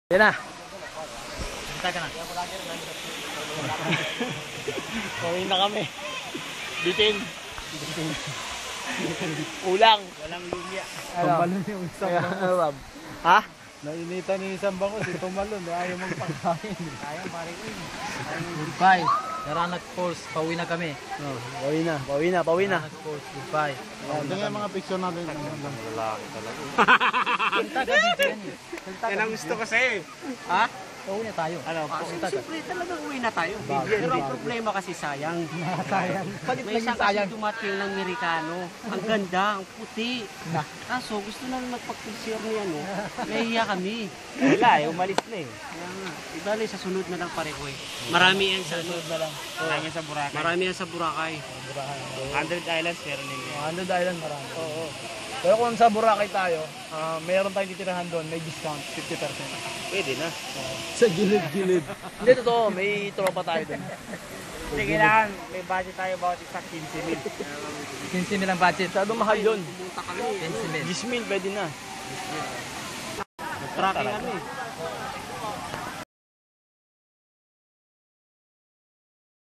Yan na. Kita ka na. Kawin na kami. Bitin. Ulang. Walang lunya. Tumalon yung isang bangos. Ha? Nainitan yung isang bangos, tumalon. Ayaw mong pagkain. Sayang pare ko. Goodbye. Daranag Falls. Pauwi na kami. Oh, pauwi na. Daranag Falls. Goodbye. Tingnan yung mga picture natin. Lalaki talaga. Punta ka dito yan eh. Yan ang gusto kasi. Ha? Pauwi na tayo. Ano? Siyempre talagang uwi na tayo. Pero ang problema kasi sayang. Sayang. May isang kasi dumating ng Amerikano. Ang ganda, ang puti. Kaso gusto namin magpag-picture niya, no? Nahiya kami. Wala eh, umalis na eh. Kaya nga. Ibali sa sunod na lang pare ko eh. Marami yan sa sunod na lang. Marami yan sa Boracay. Marami yan sa Boracay. 100 Islands meron nila. 100 Island marami. Oo. Pero kung sa Boracay tayo, mayroon tayong titirahan doon, may discount, 50%. Pwede na. Sa gilid-gilid. Hindi, totoo. May tropa tayo dun. Hindi kailangan, may budget tayo bawat isa 15,000. 15 ang budget. Masyado mahal yun. Pumunta kami. 15 10,000 pwede na. Tracking ano eh.